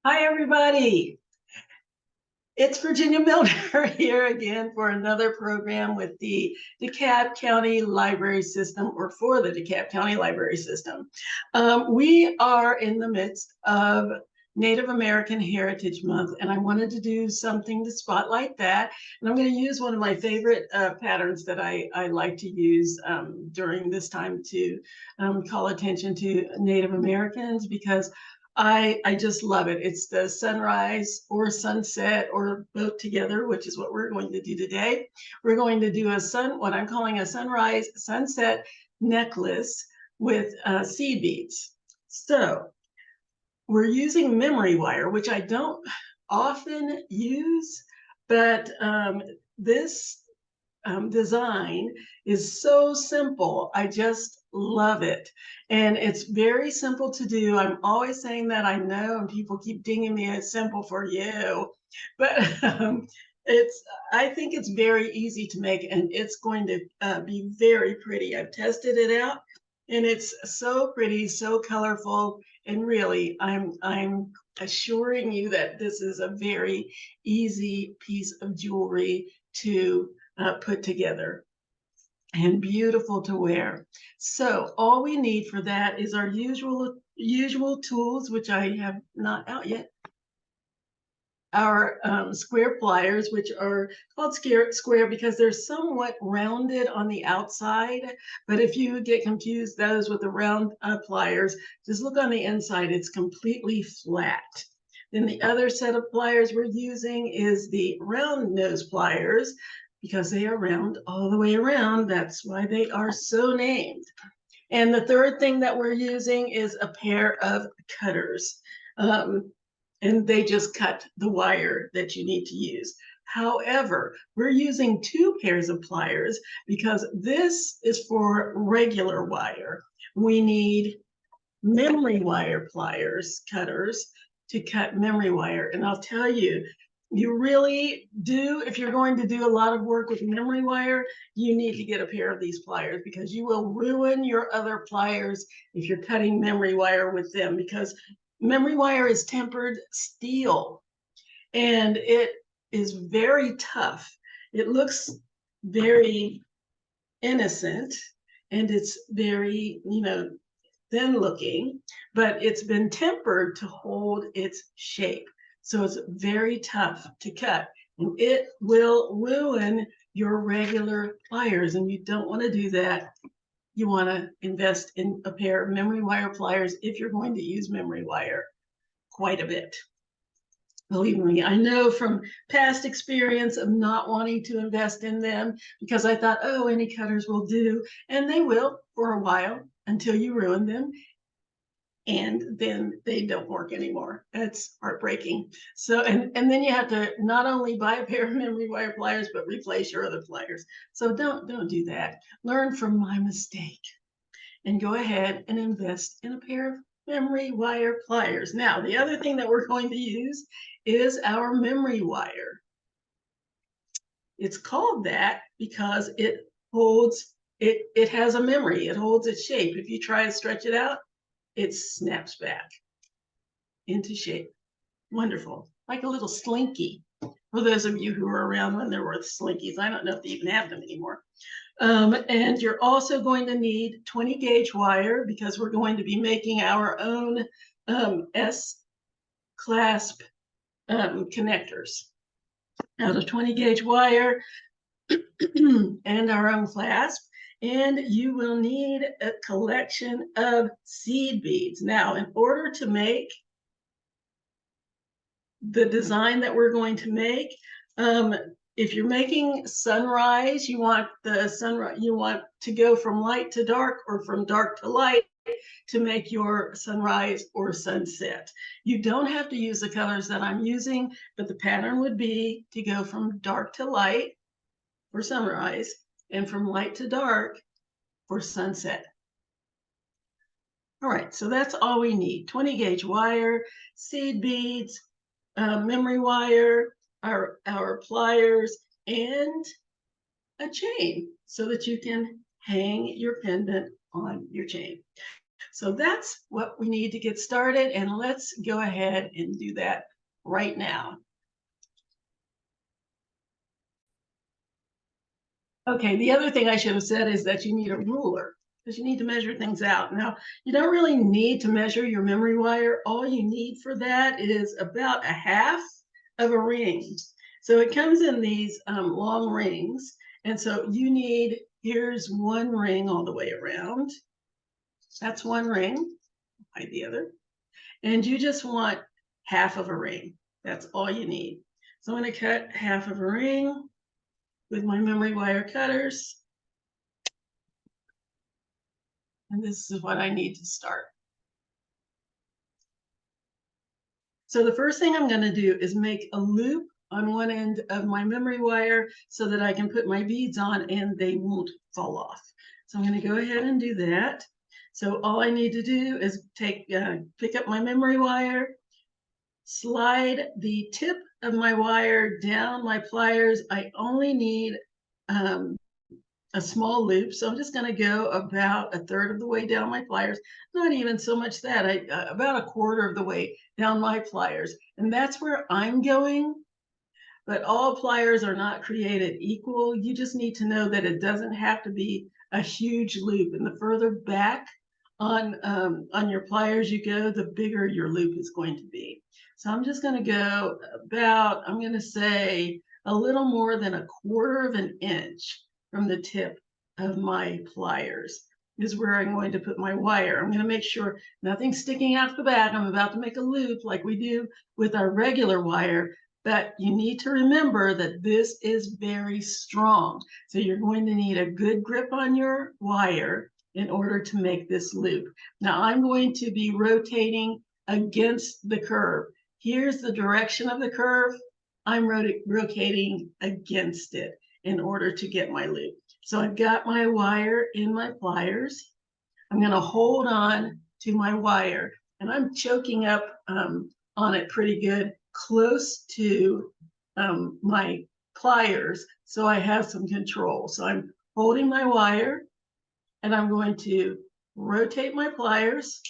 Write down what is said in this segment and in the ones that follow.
Hi, everybody. It's Virginia Milner here again for another program with the DeKalb County Library System, or for the DeKalb County Library System. We are in the midst of Native American Heritage Month, and I wanted to do something to spotlight that. And I'm going to use one of my favorite patterns that I like to use during this time to call attention to Native Americans, because I just love it. It's the sunrise or sunset or both together, which is what we're going to do today. We're going to do what I'm calling a sunrise sunset necklace with seed beads. So we're using memory wire, which I don't often use, but this design is so simple. I just love it. And it's very simple to do. I'm always saying that, I know, and people keep dinging me, it's simple for you. But I think it's very easy to make, and it's going to be very pretty. I've tested it out, and it's so pretty, so colorful. And really, I'm assuring you that this is a very easy piece of jewelry to put together and beautiful to wear. So all we need for that is our usual tools, which I have not out yet. Our square pliers, which are called square because they're somewhat rounded on the outside. But if you get confused those with the round pliers, just look on the inside, it's completely flat. Then the other set of pliers we're using is the round nose pliers, because they are round all the way around. That's why they are so named. And the third thing that we're using is a pair of cutters. And they just cut the wire that you need to use. However, we're using two pairs of pliers because this is for regular wire. We need memory wire pliers, cutters, to cut memory wire. And I'll tell you, you really do, if you're going to do a lot of work with memory wire, you need to get a pair of these pliers, because you will ruin your other pliers if you're cutting memory wire with them, because memory wire is tempered steel and it is very tough. It looks very innocent and it's very, thin looking, but it's been tempered to hold its shape. So it's very tough to cut, and it will ruin your regular pliers, and you don't want to do that. You want to invest in a pair of memory wire pliers if you're going to use memory wire quite a bit. Believe me, I know from past experience of not wanting to invest in them, because I thought, oh, any cutters will do, and they will for a while until you ruin them, and then they don't work anymore. It's heartbreaking. So, and then you have to not only buy a pair of memory wire pliers, but replace your other pliers. So don't do that. Learn from my mistake and go ahead and invest in a pair of memory wire pliers. Now, the other thing that we're going to use is our memory wire. It's called that because it has a memory. It holds its shape. If you try to stretch it out, it snaps back into shape. Wonderful. Like a little slinky. For those of you who were around when there were slinkies, I don't know if they even have them anymore. And you're also going to need 20 gauge wire, because we're going to be making our own S-clasp connectors out of 20 gauge wire and our own clasp. And you will need a collection of seed beads. Now, in order to make the design that we're going to make, if you're making sunrise, you want to go from light to dark or from dark to light to make your sunrise or sunset. You don't have to use the colors that I'm using, but the pattern would be to go from dark to light for sunrise and from light to dark for sunset. All right, so that's all we need: 20 gauge wire, seed beads, memory wire, our pliers, and a chain so that you can hang your pendant on your chain. So that's what we need to get started, and let's go ahead and do that right now. Okay, the other thing I should have said is that you need a ruler because you need to measure things out. Now, you don't really need to measure your memory wire. All you need for that is about a half of a ring. So it comes in these long rings. And so you need, here's one ring all the way around. That's one ring, hide the other. And you just want half of a ring. That's all you need. So I'm going to cut half of a ring with my memory wire cutters. And this is what I need to start. So the first thing I'm going to do is make a loop on one end of my memory wire so that I can put my beads on and they won't fall off. So I'm going to go ahead and do that. So all I need to do is pick up my memory wire, slide the tip of my wire down my pliers. I only need a small loop. So I'm just going to go about a third of the way down my pliers, not even so much that, about a quarter of the way down my pliers. And that's where I'm going. But all pliers are not created equal. You just need to know that it doesn't have to be a huge loop. And the further back on your pliers you go, the bigger your loop is going to be. So I'm just going to go about, I'm going to say a little more than a quarter of an inch from the tip of my pliers is where I'm going to put my wire. I'm going to make sure nothing's sticking out the back. I'm about to make a loop like we do with our regular wire, but you need to remember that this is very strong. So you're going to need a good grip on your wire in order to make this loop. Now I'm going to be rotating against the curve. Here's the direction of the curve. I'm rotating against it in order to get my loop. So I've got my wire in my pliers. I'm going to hold on to my wire and I'm choking up on it pretty good, close to my pliers, so I have some control. So I'm holding my wire and I'm going to rotate my pliers.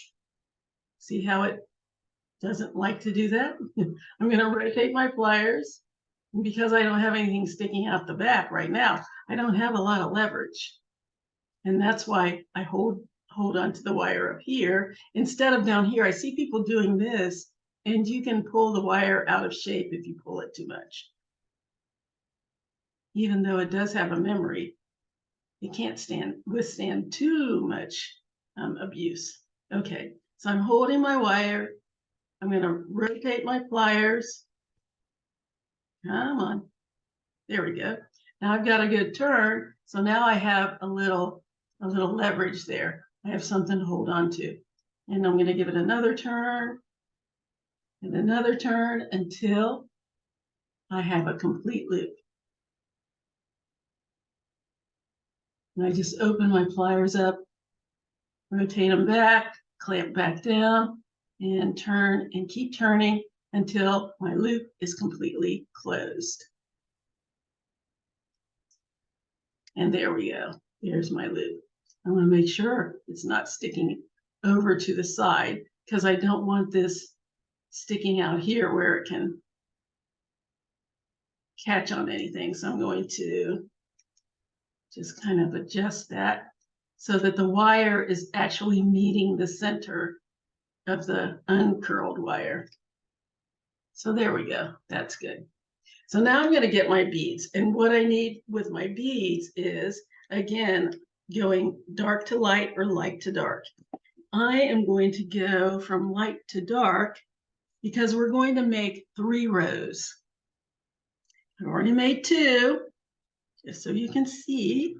See how it doesn't like to do that? I'm going to rotate my pliers. Because I don't have anything sticking out the back right now, I don't have a lot of leverage. And that's why I hold on to the wire up here instead of down here. I see people doing this, and you can pull the wire out of shape if you pull it too much. Even though it does have a memory, it can't withstand too much abuse. Okay, so I'm holding my wire. I'm going to rotate my pliers. Come on. There we go. Now I've got a good turn. So now I have a little leverage there. I have something to hold on to. And I'm going to give it another turn and another turn until I have a complete loop. And I just open my pliers up, rotate them back, clamp back down, and turn and keep turning until my loop is completely closed. And there we go. There's my loop. I want to make sure it's not sticking over to the side because I don't want this sticking out here where it can catch on anything. So I'm going to just kind of adjust that so that the wire is actually meeting the center of the uncurled wire. So there we go. That's good. So now I'm going to get my beads. And what I need with my beads is, again, going dark to light or light to dark. I am going to go from light to dark because we're going to make 3 rows. I've already made 2, just so you can see.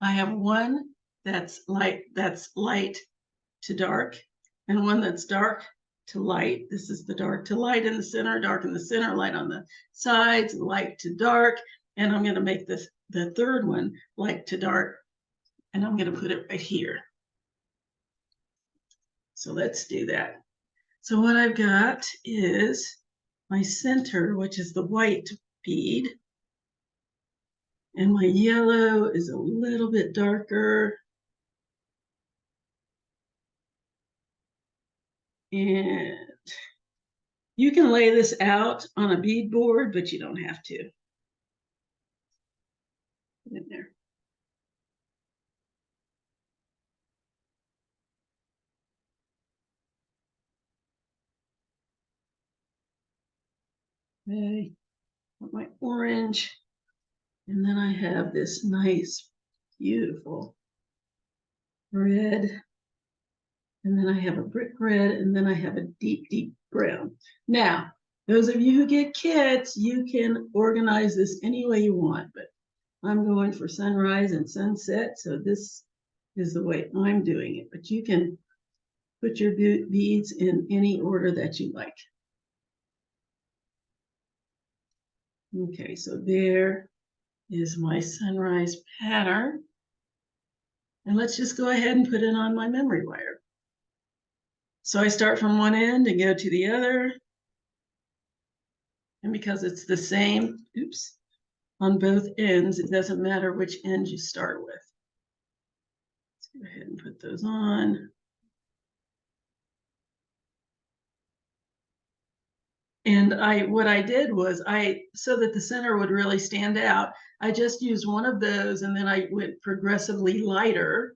I have one that's light to dark, and one that's dark to light. This is the dark to light in the center, dark in the center, light on the sides, light to dark. And I'm going to make this the third one light to dark, and I'm going to put it right here. So let's do that. So what I've got is my center, which is the white bead, and my yellow is a little bit darker. And you can lay this out on a bead board, but you don't have to. Put it in there. Okay, put my orange. And then I have this nice, beautiful red. And then I have a brick red, and then I have a deep, deep brown. Now, those of you who get kits, you can organize this any way you want, but I'm going for sunrise and sunset, so this is the way I'm doing it. But you can put your beads in any order that you like. Okay, so there is my sunrise pattern. And let's just go ahead and put it on my memory wire. So I start from one end and go to the other. And because it's the same, oops, on both ends, it doesn't matter which end you start with. Let's go ahead and put those on. And what I did was so that the center would really stand out, I just used one of those, and then I went progressively lighter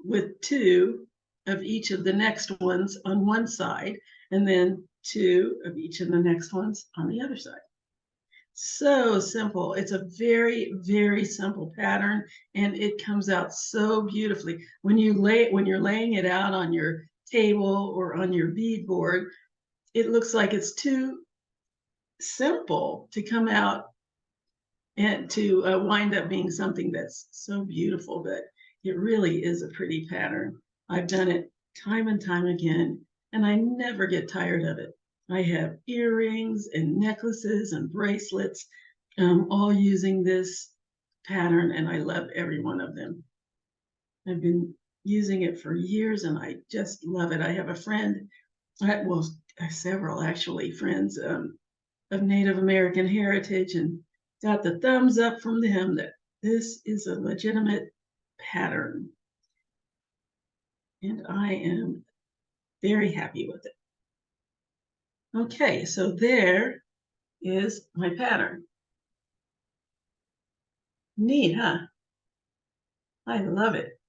with two of each of the next ones on one side, and then two of each of the next ones on the other side. So simple. It's a very, very simple pattern, and it comes out so beautifully. When you're laying it out on your table or on your bead board, it looks like it's too simple to come out and to wind up being something that's so beautiful, but it really is a pretty pattern. I've done it time and time again, and I never get tired of it. I have earrings and necklaces and bracelets, all using this pattern, and I love every one of them. I've been using it for years, and I just love it. I have a friend, well, several actually, friends of Native American heritage, and got the thumbs up from them that this is a legitimate pattern. And I am very happy with it. Okay, so there is my pattern. Neat, huh? I love it.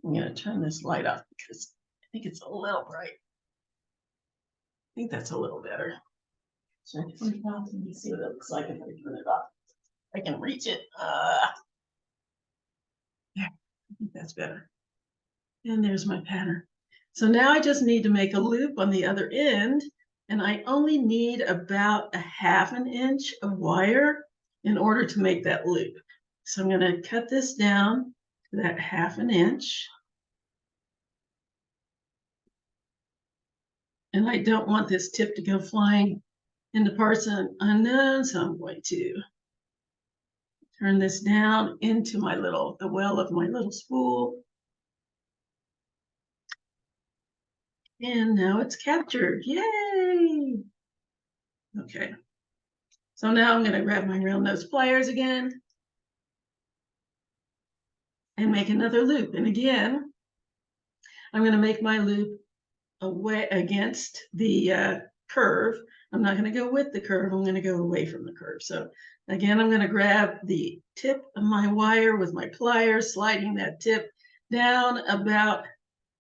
I'm going to turn this light off because I think it's a little bright. I think that's a little better. So I can turn it off and see what it looks like if I turn it off. I can reach it. There, I think that's better. And there's my pattern. So now I just need to make a loop on the other end, and I only need about a 1/2 inch of wire in order to make that loop. So I'm going to cut this down to that 1/2 inch. And I don't want this tip to go flying into parts unknown, so I'm going to turn this down into the well of my little spool. And now it's captured. Yay! Okay. So now I'm going to grab my real nose pliers again and make another loop. And again, I'm going to make my loop away against the curve. I'm not going to go with the curve. I'm going to go away from the curve. So again, I'm going to grab the tip of my wire with my pliers, sliding that tip down about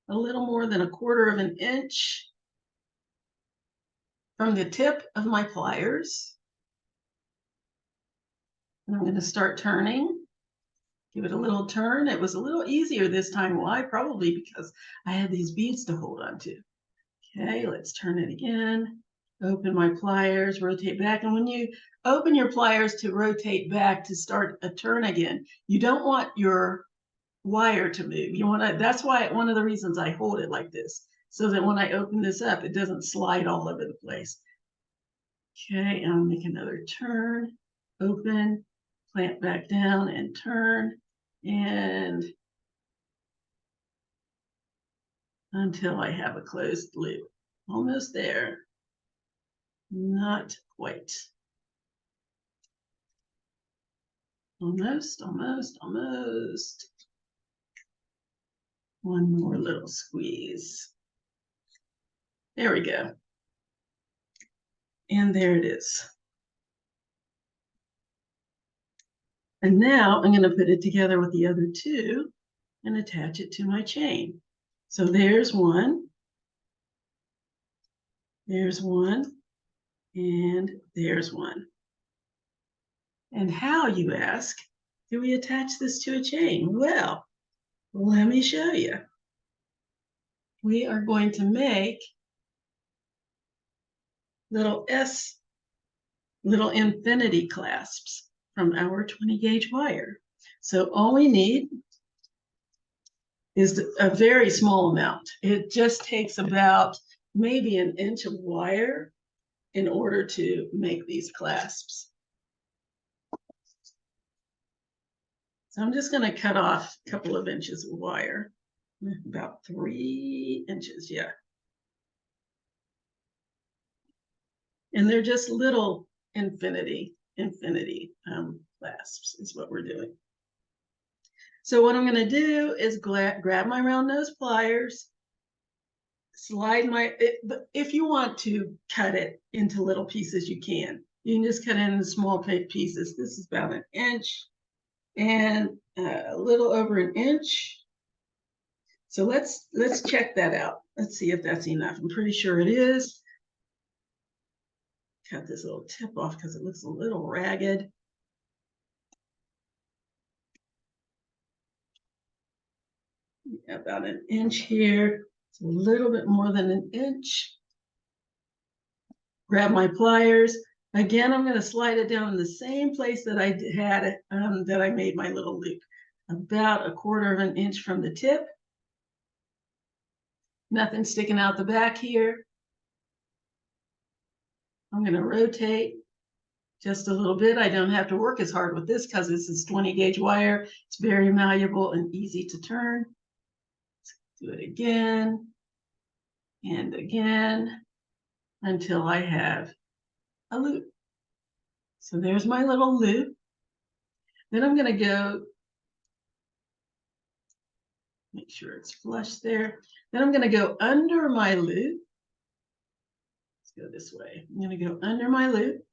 a little more than 1/4 inch from the tip of my pliers. And I'm going to start turning. Give it a little turn. It was a little easier this time. Why? Probably because I had these beads to hold on to. Okay, let's turn it again. Open my pliers, rotate back. And when you open your pliers to rotate back to start a turn again, you don't want your wire to move. You want to, that's why one of the reasons I hold it like this, so that when I open this up, it doesn't slide all over the place. Okay, and I'll make another turn, open, clamp back down and turn, and until I have a closed loop. Almost there. Not quite. Almost, almost, almost. One more little squeeze. There we go. And there it is. And now I'm going to put it together with the other two and attach it to my chain. So there's one, and there's one. And how, you ask, do we attach this to a chain? Well, let me show you. We are going to make little infinity clasps from our 20 gauge wire. So all we need is a very small amount. It just takes about maybe an inch of wire in order to make these clasps. So I'm just going to cut off a couple of inches of wire, about 3 inches, yeah. And they're just little infinity clasps is what we're doing. So what I'm going to do is grab my round nose pliers, slide if you want to cut it into little pieces, you can. You can just cut it into small pieces. This is about 1 inch and a little over 1 inch. So let's check that out. Let's see if that's enough. I'm pretty sure it is. Cut this little tip off because it looks a little ragged. About 1 inch here. It's a little bit more than 1 inch. Grab my pliers. Again, I'm going to slide it down in the same place that I had that I made my little loop. About 1/4 of an inch from the tip. Nothing sticking out the back here. I'm going to rotate just a little bit. I don't have to work as hard with this because this is 20 gauge wire. It's very malleable and easy to turn. Let's do it again and again until I have a loop. So there's my little loop. Then I'm going to go, make sure it's flush there. Then I'm going to go under my loop. Let's go this way. I'm going to go under my loop.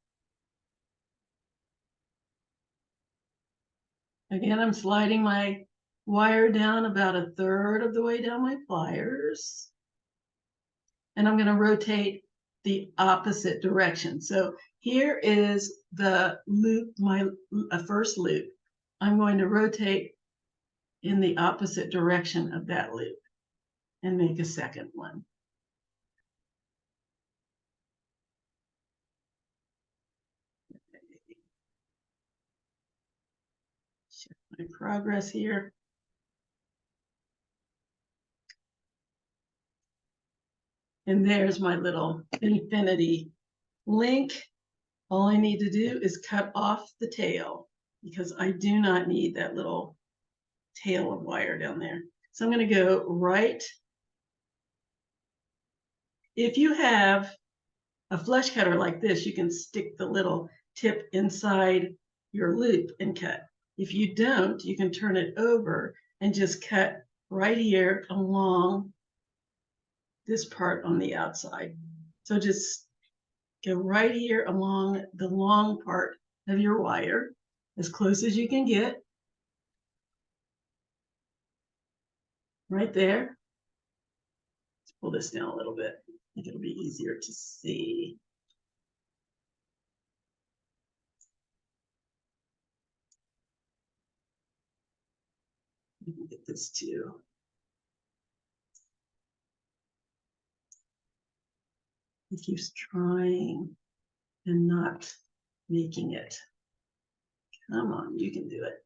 Again, I'm sliding my wire down about 1/3 of the way down my pliers. And I'm going to rotate the opposite direction. So here is the loop, my first loop. I'm going to rotate in the opposite direction of that loop and make a second one. Check my progress here. And there's my little infinity link. All I need to do is cut off the tail because I do not need that little tail of wire down there. So I'm going to go right. If you have a flush cutter like this, you can stick the little tip inside your loop and cut. If you don't, you can turn it over and just cut right here along this part on the outside. So just go right here along the long part of your wire, as close as you can get. Right there. Let's pull this down a little bit. I think it'll be easier to see. Let me get this too. He keeps trying and not making it. Come on, you can do it.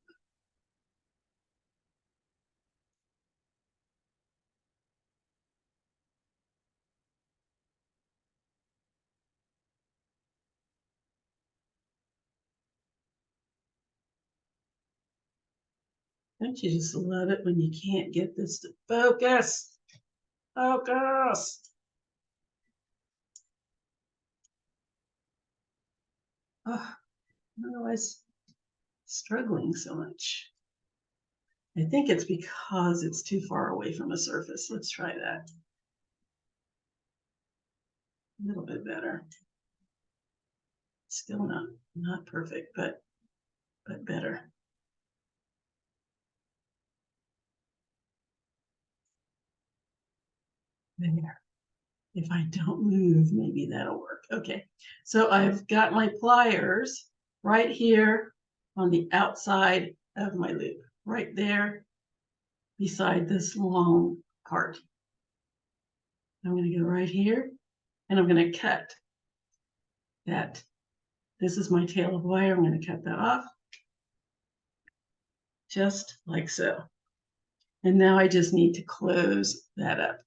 Don't you just love it when you can't get this to focus? Focus! Oh, I don't know why it's struggling so much. I think it's because it's too far away from the surface. Let's try that. A little bit better. Still not perfect, but better. There. If I don't move, maybe that'll work. Okay, so I've got my pliers right here on the outside of my loop, right there beside this long part. I'm going to go right here and I'm going to cut that. This is my tail of wire. I'm going to cut that off just like so. And now I just need to close that up.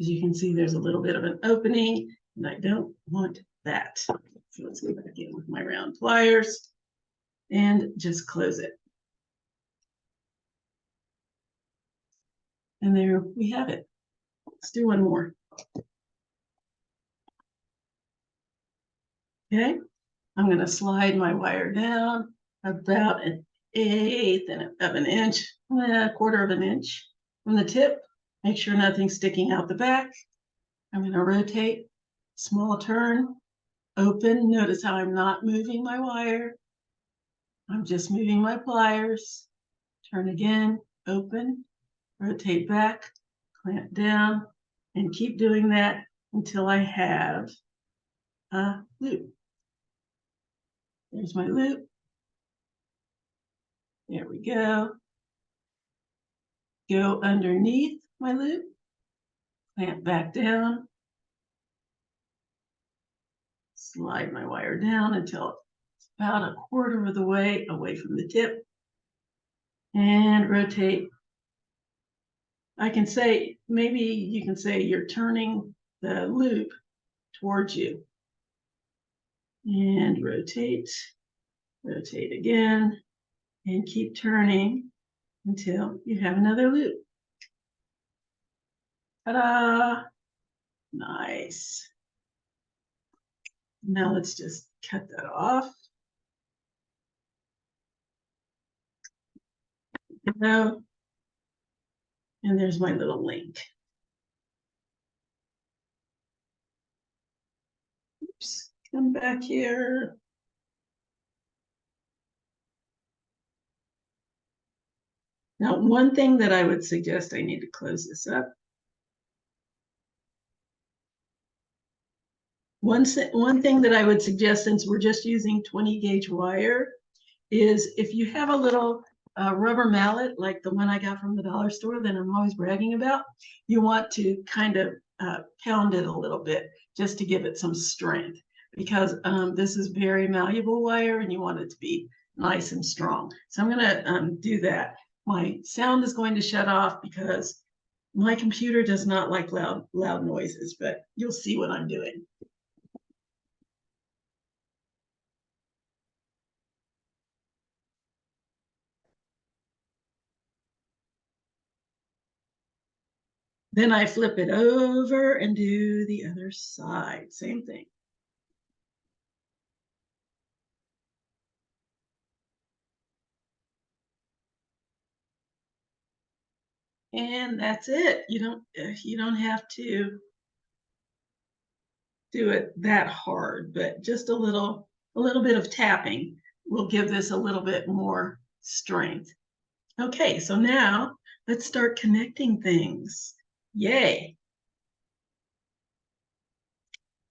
As you can see, there's a little bit of an opening, and I don't want that. So let's go back in with my round pliers and just close it. And there we have it. Let's do one more. Okay, I'm going to slide my wire down about 1/8 of an inch, a 1/4 of an inch from the tip. Make sure nothing's sticking out the back. I'm going to rotate, small turn, open. Notice how I'm not moving my wire. I'm just moving my pliers. Turn again, open, rotate back, clamp down, and keep doing that until I have a loop. There's my loop. There we go. Go underneath my loop, clamp back down, slide my wire down until it's about 1/4 of the way away from the tip, and rotate. I can say, maybe you can say you're turning the loop towards you. And rotate, rotate again, and keep turning until you have another loop. Ta-da! Nice. Now let's just cut that off. And there's my little link. Oops, come back here. Now, one thing that I would suggest, I need to close this up. One thing that I would suggest, since we're just using 20 gauge wire, is if you have a little rubber mallet like the one I got from the dollar store that I'm always bragging about, you want to kind of pound it a little bit just to give it some strength, because this is very malleable wire and you want it to be nice and strong. So I'm going to do that. My sound is going to shut off because my computer does not like loud noises, but you'll see what I'm doing. Then I flip it over and do the other side. Same thing. And that's it. You don't have to do it that hard, but just a little bit of tapping will give this a little bit more strength. Okay, so now let's start connecting things. Yay.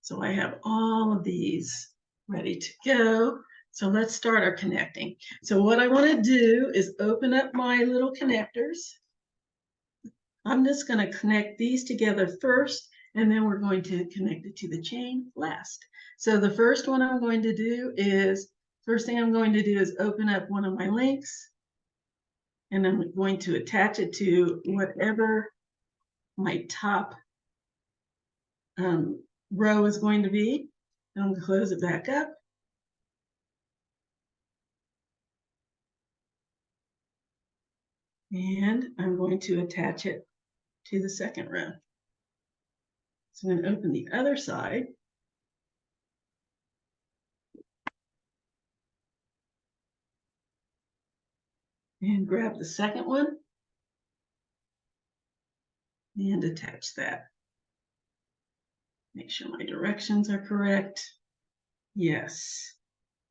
So I have all of these ready to go. So let's start our connecting. So what I want to do is open up my little connectors. I'm just going to connect these together first, and then we're going to connect it to the chain last. So the first one I'm going to do is, first thing I'm going to do is open up one of my links, and I'm going to attach it to whatever my top row is going to be. And I'm going to close it back up. And I'm going to attach it to the second row. So I'm going to open the other side. And grab the second one and attach that. Make sure my directions are correct. Yes.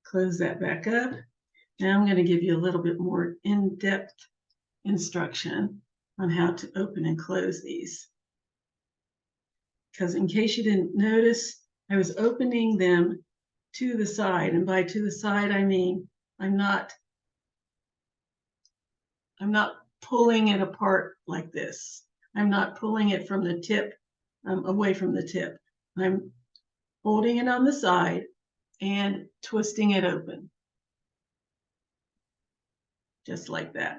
Close that back up. Now I'm going to give you a little bit more in-depth instruction on how to open and close these. Because in case you didn't notice, I was opening them to the side, and by to the side I mean I'm not pulling it apart like this. I'm not pulling it from the tip, away from the tip. I'm holding it on the side and twisting it open, just like that.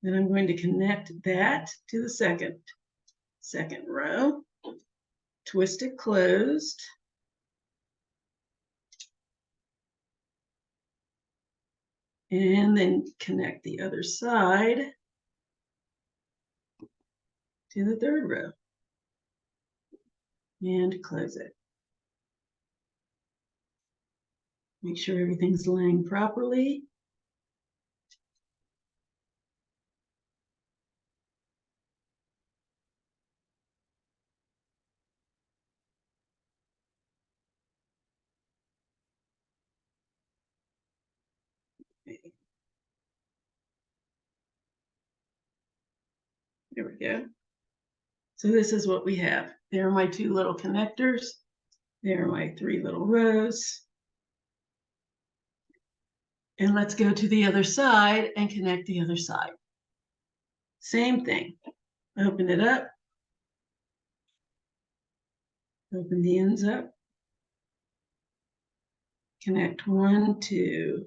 Then I'm going to connect that to the second row, twist it closed, and then connect the other side to the third row and close it. Make sure everything's laying properly. There we go. So this is what we have. There are my two little connectors. There are my three little rows. And let's go to the other side and connect the other side. Same thing. Open it up. Open the ends up. Connect one to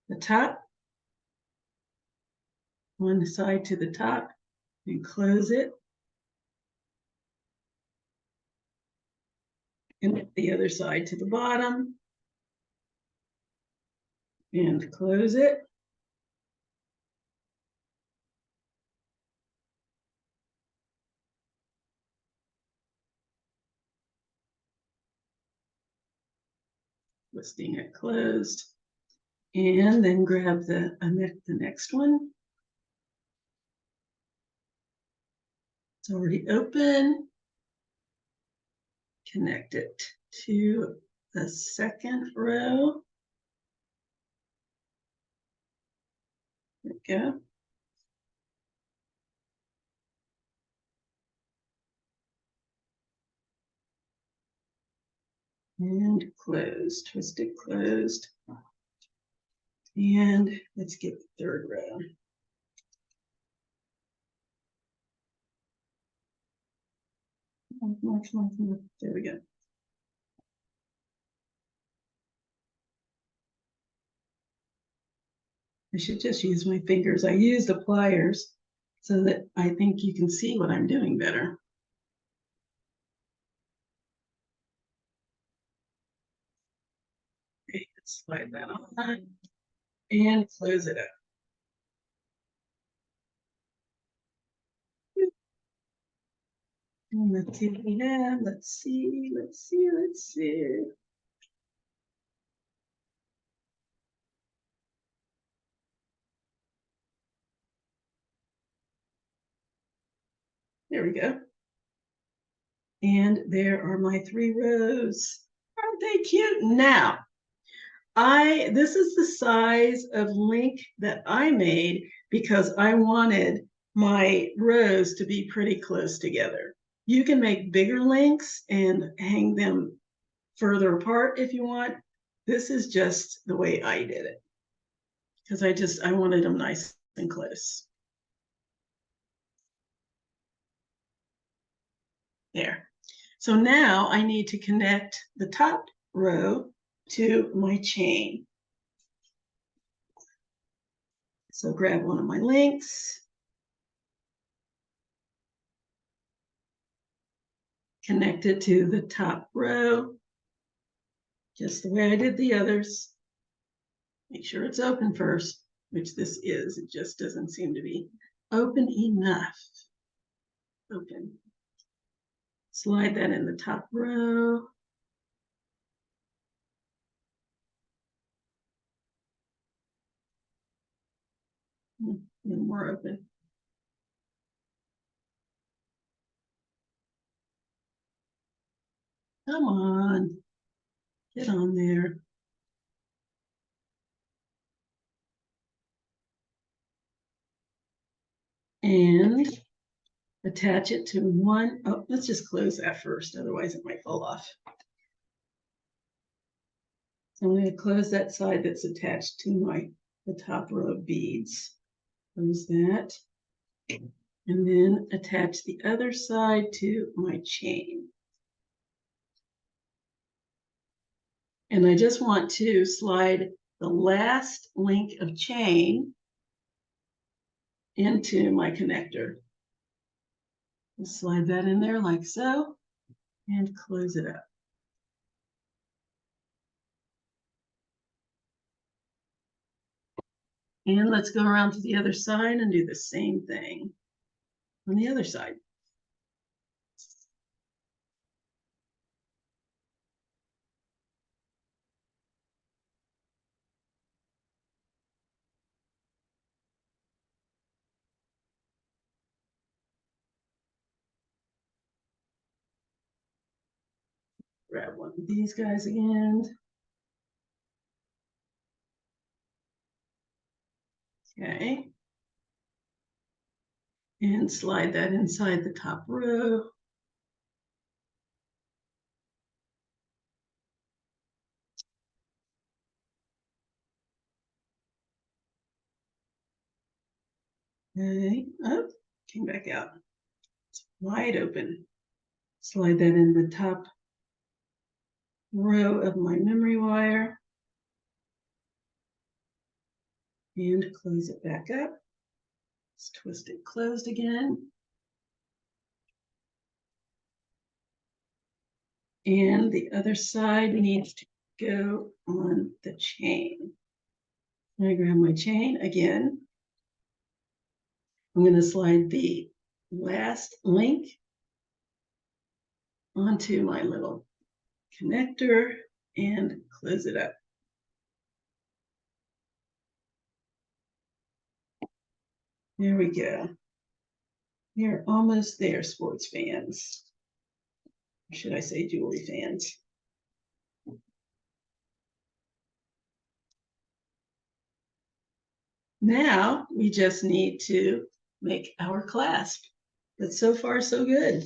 the top, one side to the top, and close it. Connect the other side to the bottom and close it. Twisting it closed. And then grab the next one. It's already open. Connect it to the second row. There we go. And closed, twist it closed. And let's get the third row. There we go. I should just use my fingers. I use the pliers so that I think you can see what I'm doing better. Okay, slide that on and close it up. And let's see what we have. Let's see. There we go. And there are my three rows. Aren't they cute? Now, this is the size of link that I made because I wanted my rows to be pretty close together. You can make bigger links and hang them further apart if you want. This is just the way I did it because I wanted them nice and close. There. So now I need to connect the top row to my chain. So grab one of my links, connect it to the top row, just the way I did the others. Make sure it's open first, which this is. It just doesn't seem to be open enough. Open. Slide that in the top row. A little more open. Come on, get on there. And attach it to one. Oh, let's just close that first, otherwise it might fall off. So I'm going to close that side that's attached to the top row of beads. Close that. And then attach the other side to my chain. And I just want to slide the last link of chain into my connector. Just slide that in there like so, and close it up. And let's go around to the other side and do the same thing on the other side. Grab one of these guys again. Okay. And slide that inside the top row. Okay. Oh, came back out. It's wide open. Slide that in the top row of my memory wire. And close it back up. Let's twist it closed again. And the other side needs to go on the chain. I grab my chain again. I'm going to slide the last link onto my little connector and close it up. There we go. We're almost there, sports fans. Or should I say jewelry fans? Now we just need to make our clasp. But so far, so good.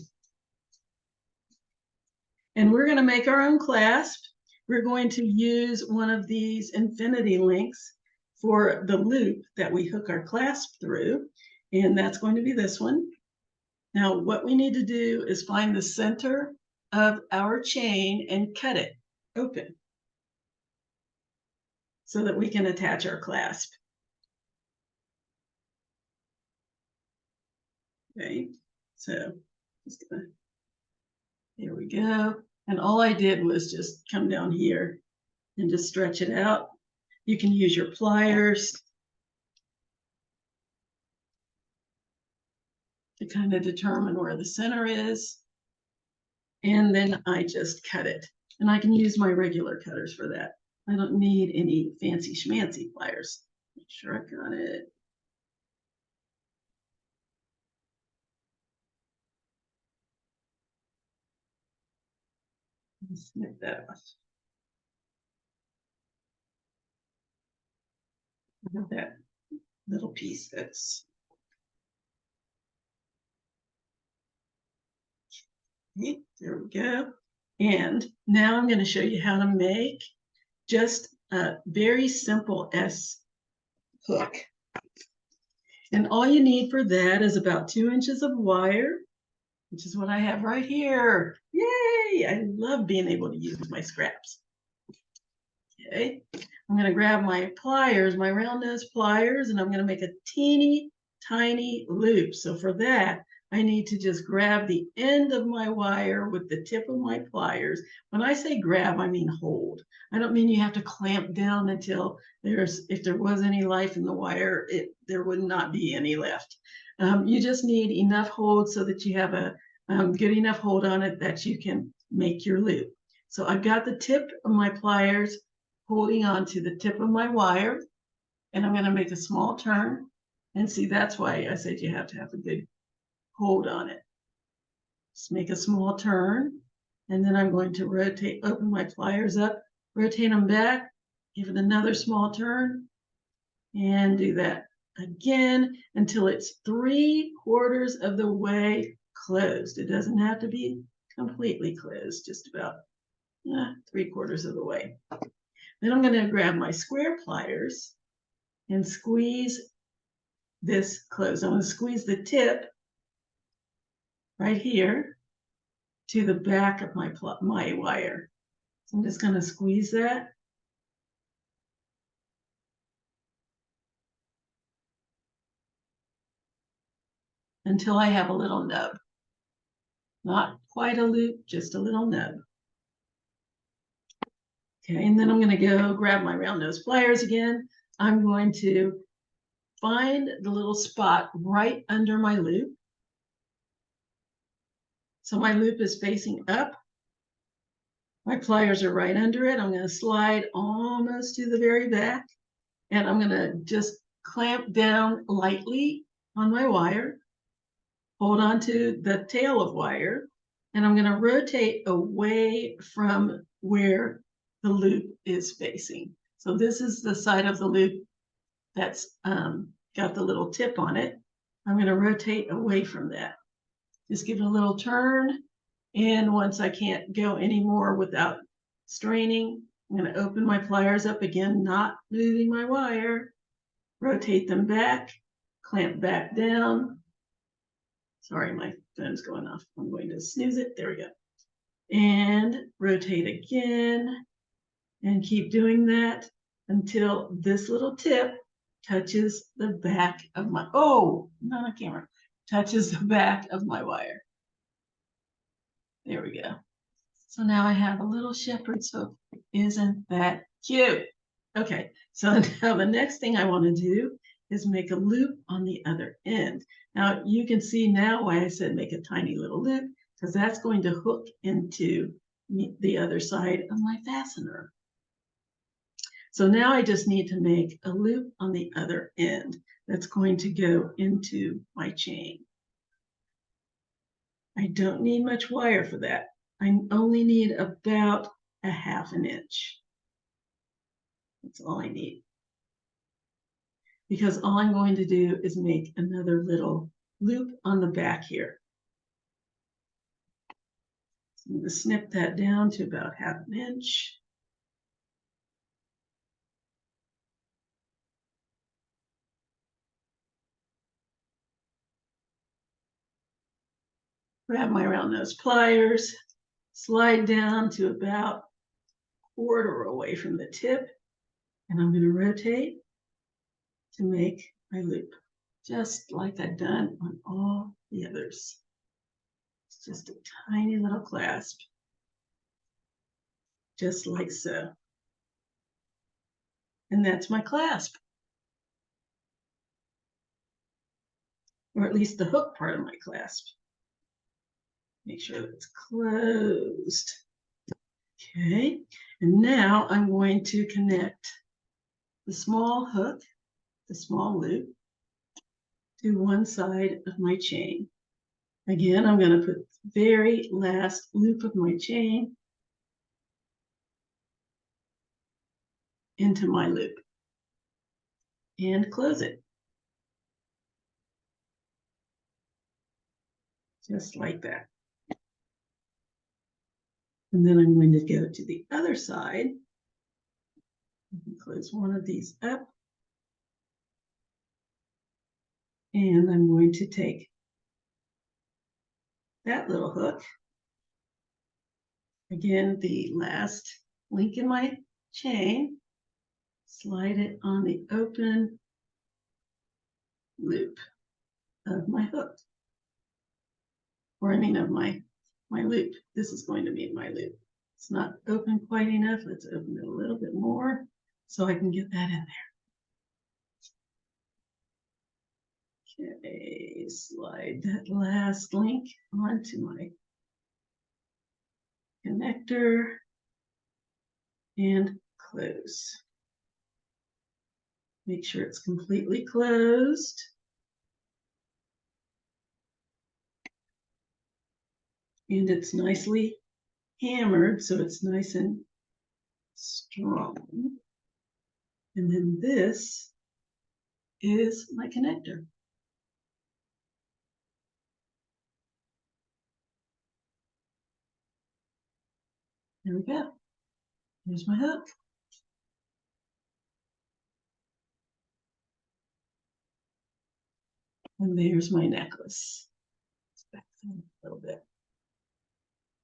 And we're going to make our own clasp. We're going to use one of these infinity links for the loop that we hook our clasp through. And that's going to be this one. Now, what we need to do is find the center of our chain and cut it open so that we can attach our clasp. Okay, so just gonna, here we go. And all I did was just come down here and just stretch it out. You can use your pliers to kind of determine where the center is. And then I just cut it. And I can use my regular cutters for that. I don't need any fancy schmancy pliers. Make sure I got it. Snip that off. I have that little piece that's okay, there we go. And now I'm going to show you how to make just a very simple S hook. And all you need for that is about 2 inches of wire, which is what I have right here. Yay! I love being able to use my scraps. Okay, I'm going to grab my pliers, my round nose pliers, and I'm going to make a teeny tiny loop. So for that, I need to just grab the end of my wire with the tip of my pliers. When I say grab, I mean hold. I don't mean you have to clamp down until if there was any life in the wire, there would not be any left. You just need enough hold so that you have a good enough hold on it that you can make your loop. So I've got the tip of my pliers holding on to the tip of my wire, and I'm going to make a small turn And see, that's why I said you have to have a good hold on it. Just make a small turn, and then I'm going to rotate, open my pliers up, rotate them back, give it another small turn, and do that again until it's 3/4 of the way closed. It doesn't have to be completely closed, just about 3/4 of the way. Then I'm going to grab my square pliers and squeeze this closed. I'm going to squeeze the tip right here to the back of my wire. So I'm just going to squeeze that. Until I have a little nub. Not quite a loop, just a little nub. Okay, and then I'm going to go grab my round nose pliers again. I'm going to find the little spot right under my loop. So my loop is facing up. My pliers are right under it. I'm going to slide almost to the very back, and I'm going to just clamp down lightly on my wire, hold on to the tail of wire, and I'm going to rotate away from where the loop is facing. So this is the side of the loop that's got the little tip on it. I'm going to rotate away from that. Just give it a little turn. And once I can't go anymore without straining, I'm going to open my pliers up again, not moving my wire, rotate them back, clamp back down. Sorry, my phone's going off. I'm going to snooze it. There we go. And rotate again and keep doing that until this little tip touches the back of my, oh, not on camera, touches the back of my wire. There we go. So now I have a little shepherd's hook. Isn't that cute? Okay, so now the next thing I want to do is make a loop on the other end. Now you can see now why I said make a tiny little loop, because that's going to hook into the other side of my fastener. So now I just need to make a loop on the other end that's going to go into my chain. I don't need much wire for that. I only need about a 1/2 inch. That's all I need. Because all I'm going to do is make another little loop on the back here. So I'm going to snip that down to about 1/2 inch. Grab my round nose pliers, slide down to about 1/4 away from the tip, and I'm going to rotate to make my loop, just like I've done on all the others. It's just a tiny little clasp, just like so. And that's my clasp, or at least the hook part of my clasp. Make sure that it's closed. Okay, and now I'm going to connect the small hook, the small loop, to one side of my chain. Again, I'm going to put the very last loop of my chain into my loop and close it. Just like that. And then I'm going to go to the other side. Close one of these up. And I'm going to take that little hook, again, the last link in my chain, slide it on the open loop of my hook, or I mean of my loop. This is going to be my loop. It's not open quite enough. Let's open it a little bit more so I can get that in there. Okay, slide that last link onto my connector and close. Make sure it's completely closed. And it's nicely hammered, so it's nice and strong. And then this is my connector. There we go. There's my hook. And there's my necklace. Let's back a little bit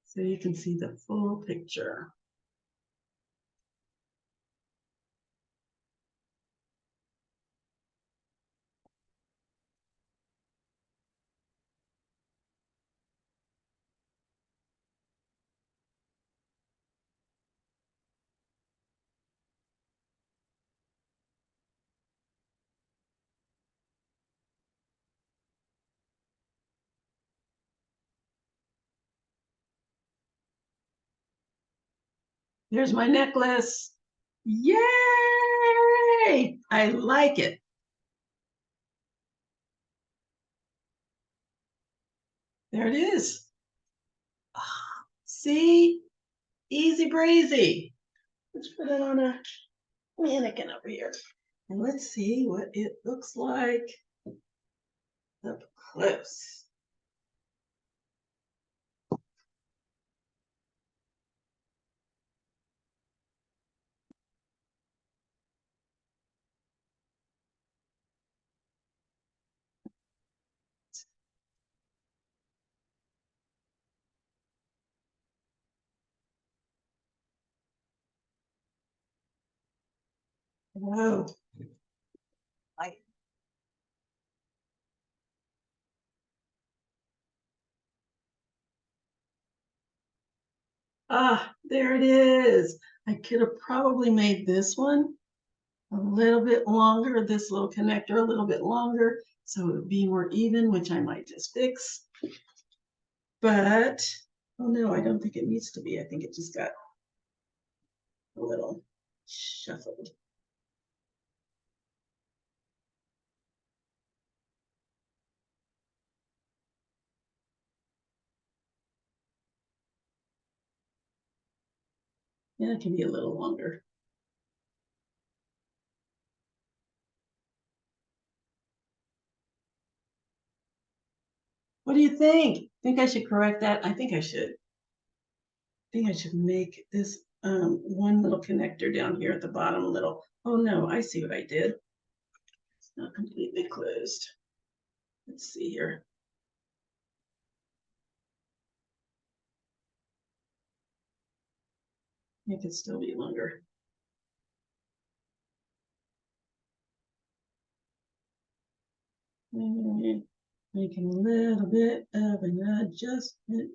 so you can see the full picture. There's my necklace. Yay! I like it. There it is. See? Easy breezy. Let's put it on a mannequin over here. And let's see what it looks like up close. Whoa. There it is. I could have probably made this one a little bit longer, this little connector a little bit longer, so it would be more even, which I might just fix. But, oh no, I don't think it needs to be. I think it just got a little shuffled. Yeah, it can be a little longer. What do you think? Think I should correct that? I think I should. I think I should make this one little connector down here at the bottom a little. Oh no, I see what I did. It's not completely closed. Let's see here. It could still be longer. Making a little bit of an adjustment.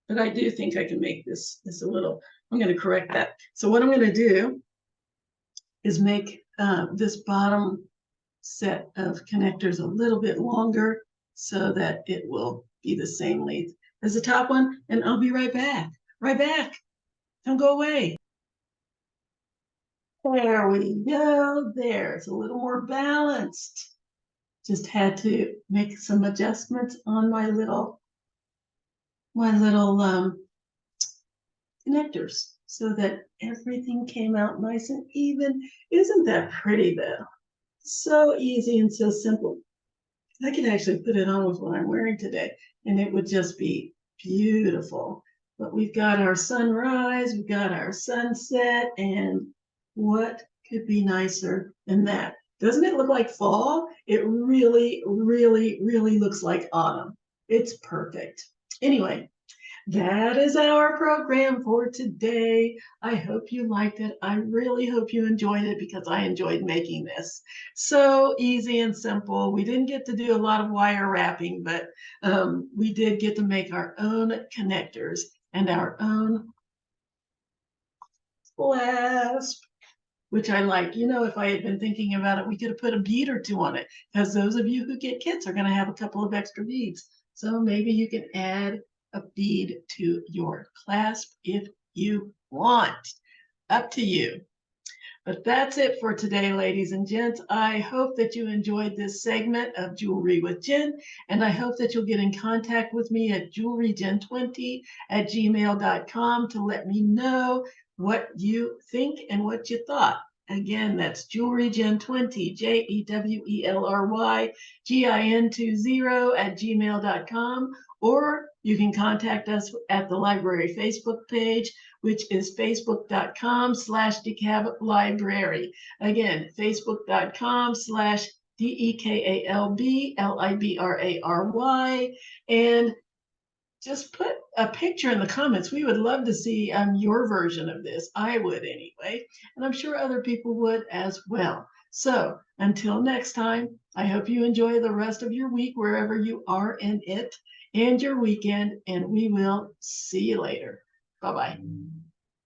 But I do think I can make this a little, I'm going to correct that. So what I'm going to do is make this bottom set of connectors a little bit longer so that it will be the same length as the top one. And I'll be right back. Right back. Don't go away. There we go. There. It's a little more balanced. Just had to make some adjustments on my little connectors so that everything came out nice and even. Isn't that pretty though? So easy and so simple. I can actually put it on with what I'm wearing today and it would just be beautiful. But we've got our sunrise, we've got our sunset, and what could be nicer than that? Doesn't it look like fall? It really, really, really looks like autumn. It's perfect. Anyway, that is our program for today. I hope you liked it. I really hope you enjoyed it because I enjoyed making this. So easy and simple. We didn't get to do a lot of wire wrapping, but we did get to make our own connectors and our own clasp, which I like. You know, if I had been thinking about it, we could have put a bead or two on it because those of you who get kits are going to have a couple of extra beads. So maybe you can add a bead to your clasp if you want. Up to you. But that's it for today, ladies and gents. I hope that you enjoyed this segment of Jewelry with Jen, and I hope that you'll get in contact with me at jewelrygen20@gmail.com to let me know what you think and what you thought. Again, that's jewelrygen20, jewelrygin20@gmail.com, or you can contact us at the library Facebook page, which is facebook.com/DeKalb Library. Again, facebook.com/DeKalb Library. And just put a picture in the comments. We would love to see your version of this. I would anyway. And I'm sure other people would as well. So until next time, I hope you enjoy the rest of your week wherever you are in it and your weekend. And we will see you later. Bye-bye.